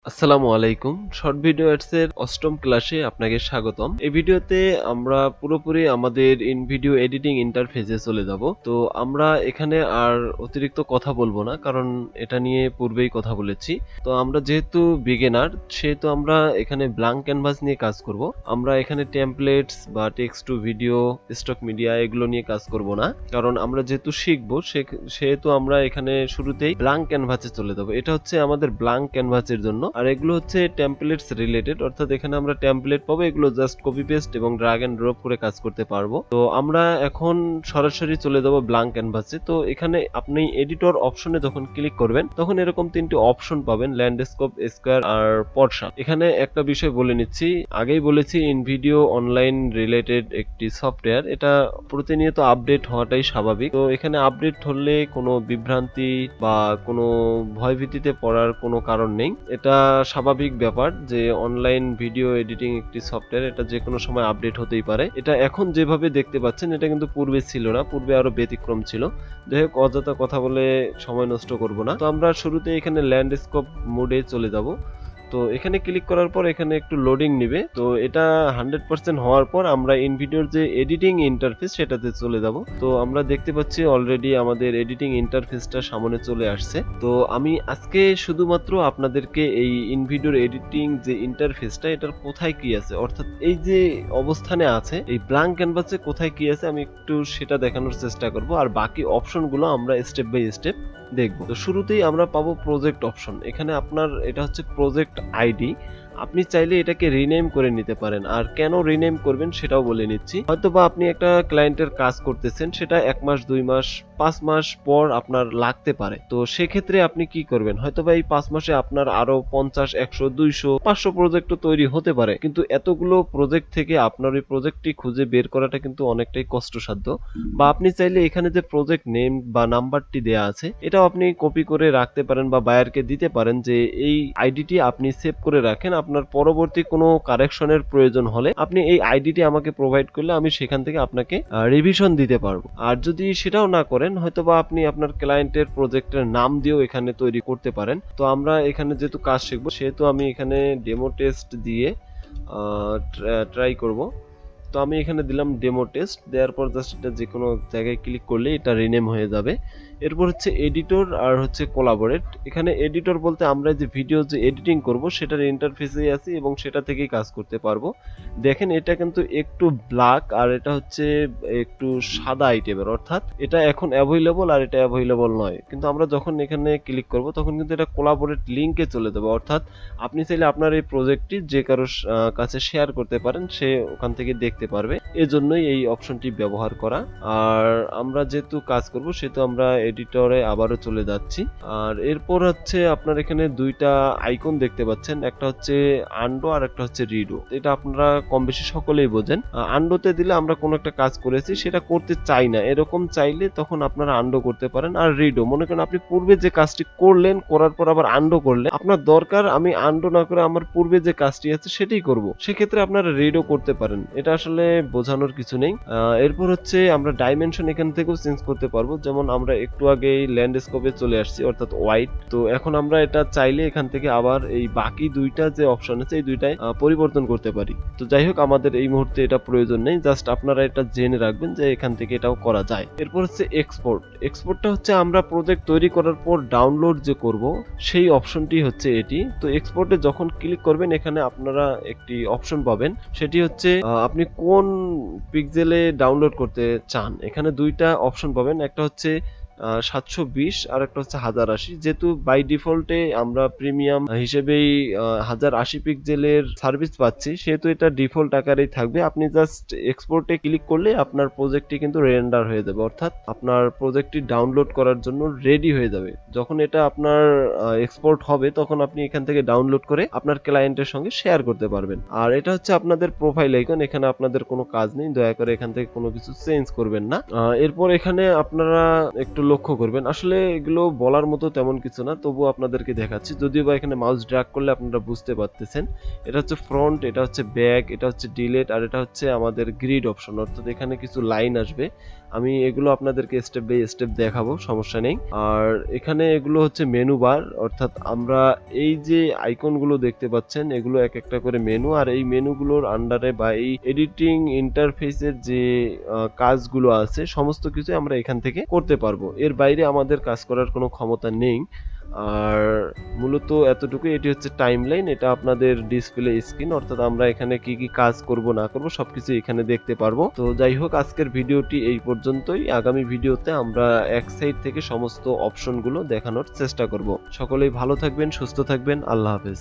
আসসালামু আলাইকুম। Short video ads এর ৮ম ক্লাসে আপনাকে স্বাগতম। এই ভিডিওতে আমরা পুরোপুরি আমাদের ইনভিডিও এডিটিং ইন্টারফেসে চলে যাব। তো আমরা এখানে আর অতিরিক্ত কথা বলবো না, কারণ এটা নিয়ে পূর্বেই কথা বলেছি। তো আমরা যেহেতু বিগিনার, সেহেতু আমরা এখানে ব্ল্যাঙ্ক ক্যানভাস নিয়ে কাজ করব। আমরা এখানে টেমপ্লেটস বা text to video, stock media এগুলো নিয়ে কাজ করব না, কারণ আমরা যেহেতু শিখবো সেহেতু আমরা এখানে শুরুতেই ব্ল্যাঙ্ক ক্যানভাসে চলে যাব। এটা হচ্ছে আমাদের ব্ল্যাঙ্ক ক্যানভাসের জন্য, আর এগুলো হচ্ছে টেমপ্লেটস রিলেটেড, অর্থাৎ এখানে আমরা টেমপ্লেট পাবো, এগুলো জাস্ট কপি পেস্ট এবং ড্র্যাগ এন্ড ড্রপ করে কাজ করতে পারবো। তো আমরা এখন সরাসরি চলে যাব ব্ল্যাঙ্ক ক্যানভাসে। তো এখানে আপনি এডিটর অপশনে যখন ক্লিক করবেন তখন এরকম তিনটি অপশন পাবেন, ল্যান্ডস্কেপ, স্কয়ার আর পর্শা। এখানে একটা বিষয় বলে নিচ্ছি, আগেই বলেছি ইনভিডিও অনলাইন রিলেটেড একটি সফটওয়্যার, এটা প্রতিনিয়ত আপডেট হওয়াটাই স্বাভাবিক। তো এখানে আপডেট হলে কোনো বিভ্রান্তি বা কোনো ভয়ভীতিতে পড়ার কোনো কারণ নেই। এটা স্বাভাবিক ব্যাপার যে অনলাইন ভিডিও এডিটিং একটি সফটওয়্যার, এটা যে কোনো সময় আপডেট হতেই পারে। এটা এখন যেভাবে দেখতে পাচ্ছেন এটা কিন্তু পূর্বে ছিল না, পূর্বে আরো ব্যতিক্রম ছিল। যাই হোক, অযথা কথা বলে সময় নষ্ট করব না। তো আমরা শুরুতে এখানে ল্যান্ডস্কেপ মোডে চলে যাব। তো এখানে ক্লিক করার পর এখানে একটু লোডিং নিবে। তো এটা 100% হওয়ার পর আমরা ইনভিডিওর যে এডিটিং ইন্টারফেস সেটাতে চলে যাব। তো আমরা দেখতে পাচ্ছি অলরেডি আমাদের এডিটিং ইন্টারফেসটা সামনে চলে আসছে। তো আমি আজকে শুধুমাত্র আপনাদেরকে এই ইনভিডিওর এডিটিং যে ইন্টারফেসটা, এটার কোথায় কি আছে, অর্থাৎ এই যে অবস্থানে আছে এই ব্ল্যাঙ্ক ক্যানভাসে কোথায় কি আছে আমি একটু সেটা দেখানোর চেষ্টা করব, আর বাকি অপশনগুলো আমরা স্টেপ বাই স্টেপ দেখব। তো শুরুতেই আমরা পাবো প্রজেক্ট অপশন। এখানে আপনার এটা হচ্ছে প্রজেক্ট আইডি, আপনি চাইলে এটাকে রিনেম করে নিতে পারেন। আর কেন রিনেম করবেন সেটাও বলে নিচ্ছি। হয়তোবা আপনি একটা ক্লায়েন্টের কাজ করতেছেন, সেটা 1 মাস, 2 মাস, 5 মাস পর আপনার লাগতে পারে। তো সেক্ষেত্রে আপনি কি করবেন, হয়তোবা এই 5 মাসে আপনার আরো 50, 100, 200, 500 প্রজেক্টও তৈরি হতে পারে, কিন্তু এতগুলো প্রজেক্ট থেকে আপনার ওই প্রজেক্টটি খুঁজে বের করাটা কিন্তু অনেকটাই কষ্টসাধ্য। বা আপনি চাইলে এখানে যে প্রজেক্ট নেম বা নাম্বারটি দেয়া আছে এটাও আপনি কপি করে রাখতে পারেন বা বায়ারকে দিতে পারেন যে এই আইডিটি আপনি সেভ করে রাখেন, আপনার পরবর্তী কোনো কারেকশনের প্রয়োজন হলে আপনি এই আইডিটি আমাকে প্রোভাইড করলে আমি সেখান থেকে আপনাকে রিভিশন দিতে পারবো। আর যদি সেটাও না করেন, হয়তোবা আপনি আপনার ক্লায়েন্টের প্রজেক্টের নাম দিয়েও এখানে তৈরি করতে পারেন। তো আমরা এখানে যেহেতু কাজ শিখবো সেহেতু আমি এখানে ডেমো টেস্ট দিয়ে ট্রাই করব। তো আমি এখানে দিলাম ডেমো টেস্ট, দেওয়ার পর জাস্ট এটা যে কোনো জায়গায় ক্লিক করলে এটা রিনেম হয়ে যাবে। এরপর হচ্ছে এডিটর আর হচ্ছে কোলাবোরেট। এখানে এডিটর বলতে আমরা যে ভিডিও যে এডিটিং করব সেটার ইন্টারফেসেই আছি এবং সেটা থেকেই কাজ করতে পারবো। দেখেন এটা কিন্তু একটু ব্ল্যাক আর এটা হচ্ছে একটু সাদা আইটেমের, অর্থাৎ এটা এখন অ্যাভেলেবল আর এটা অ্যাভেলেবল নয়। কিন্তু আমরা যখন এখানে ক্লিক করব তখন কিন্তু এটা কোলাবোরেট লিঙ্কে চলে যাবে, অর্থাৎ আপনি চাইলে আপনার এই প্রজেক্টটি যে কারো কাছে শেয়ার করতে পারেন, সে ওখান থেকে দেখতে পারবে। এজন্যই এই অপশনটি ব্যবহার করা। আর আমরা যেহেতু কাজ করব সেহেতু আমরা এডিটরে আবারও চলে যাচ্ছি। আর এরপর হচ্ছে আপনার এখানে দুইটা আইকন দেখতে পাচ্ছেন, একটা হচ্ছে আন্ডো আর একটা হচ্ছে রিডো। এটা আপনারা কম বেশি সকলেই বোঝেন। আন্ডোতে দিলে আমরা কোনো একটা কাজ করেছি সেটা করতে চাই না, এরকম চাইলে তখন আপনারা আন্ডো করতে পারেন। আর রিডো, মনে করেন আপনি পূর্বে যে কাজটি করলেন, করার পর আবার আন্ডো করলেন, আপনার দরকার আমি আন্ডো না করে আমার পূর্বে যে কাজটি আছে সেটাই করব, সেক্ষেত্রে আপনারা রিডও করতে পারেন। এটা আসলে বোঝানোর কিছু নেই। এরপর হচ্ছে আমরা ডাইমেনশন এখান থেকেও চেঞ্জ করতে পারবো, যেমন আমরা একটু আগেই ল্যান্ডস্কেপে চলে আসছি অর্থাৎ হোয়াইট। তো এখন আমরা এটা চাইলে এখান থেকে আবার এই বাকি দুইটা যে অপশন আছে এই দুইটাই পরিবর্তন করতে পারি। তো যাই হোক, আমাদের এই মুহূর্তে এটা প্রয়োজন নেই, জাস্ট আপনারা এটা জেনে রাখবেন যে এখান থেকে এটাও করা যায়। এরপর হচ্ছে এক্সপোর্ট। এক্সপোর্টটা হচ্ছে আমরা প্রজেক্ট তৈরি করার পর ডাউনলোড যে করব সেই অপশনটি হচ্ছে এটি। তো এক্সপোর্টে যখন ক্লিক করবেন এখানে আপনারা একটি অপশন পাবেন, সেটি হচ্ছে আপনি কোন পিক্সেলে ডাউনলোড করতে চান। এখানে দুইটা অপশন পাবেন, একটা হচ্ছে 720 আর একটা হচ্ছে 1080। যেহেতু বাই ডিফল্টে আমরা প্রিমিয়াম হিসেবেই 1080 পিক্সেলের সার্ভিস পাচ্ছি, সেহেতু এটা ডিফল্ট আকারেই থাকবে। আপনি জাস্ট এক্সপোর্টে ক্লিক করলে আপনার প্রজেক্টটি কিন্তু রেন্ডার হয়ে যাবে, অর্থাৎ আপনার প্রজেক্টটি ডাউনলোড করার জন্য রেডি হয়ে যাবে। যখন এটা আপনার এক্সপোর্ট হবে তখন আপনি এখান থেকে ডাউনলোড করে আপনার ক্লায়েন্টের সঙ্গে শেয়ার করতে পারবেন। আর এটা হচ্ছে আপনাদের প্রোফাইল আইকন, এখানে আপনাদের কোনো কাজ নেই, দয়া করে এখান থেকে কোনো কিছু চেঞ্জ করবেন না। এরপর এখানে আপনারা একটু লক্ষ্য করবেন। আসলে এগুলো বলার মতো তেমন কিছু না, তবুও আপনাদেরকে দেখাচ্ছি। যদিও বা এখানে মাউস ড্র্যাগ করলে আপনারা বুঝতে পারতেছেন। এটা হচ্ছে ফ্রন্ট, এটা হচ্ছে ব্যাক, এটা হচ্ছে ডিলিট, আর এটা হচ্ছে আমাদের গ্রিড অপশন, অর্থাৎ এখানে কিছু লাইন আসবে। আমি এগুলো আপনাদেরকে স্টেপ বাই স্টেপ দেখাবো, সমস্যা নেই। আর এখানে এগুলো হচ্ছে মেনু বার, অর্থাৎ আমরা এই যে আইকনগুলো দেখতে পাচ্ছেন এগুলো এক একটা করে মেনু, আর এই মেনুগুলোর আন্ডারে বা এই এডিটিং ইন্টারফেসের যে কাজগুলো আছে সমস্ত কিছু আমরা এখান থেকে করতে পারবো। এর বাইরে আমাদের কাজ করার কোনো ক্ষমতা নেই। আর মূলত এতটুকু। এটি হচ্ছে টাইমলাইন, এটা আপনাদের ডিসপ্লে স্ক্রিন, অর্থাৎ আমরা এখানে কি কি কাজ করব না করব সবকিছু এখানে দেখতে পারবো। তো যাই হোক, আজকের ভিডিওটি এই পর্যন্তই। আগামী ভিডিওতে আমরা এক সাইড থেকে সমস্ত অপশনগুলো দেখানোর চেষ্টা করব। সকলেই ভালো থাকবেন, সুস্থ থাকবেন। আল্লাহ হাফেজ।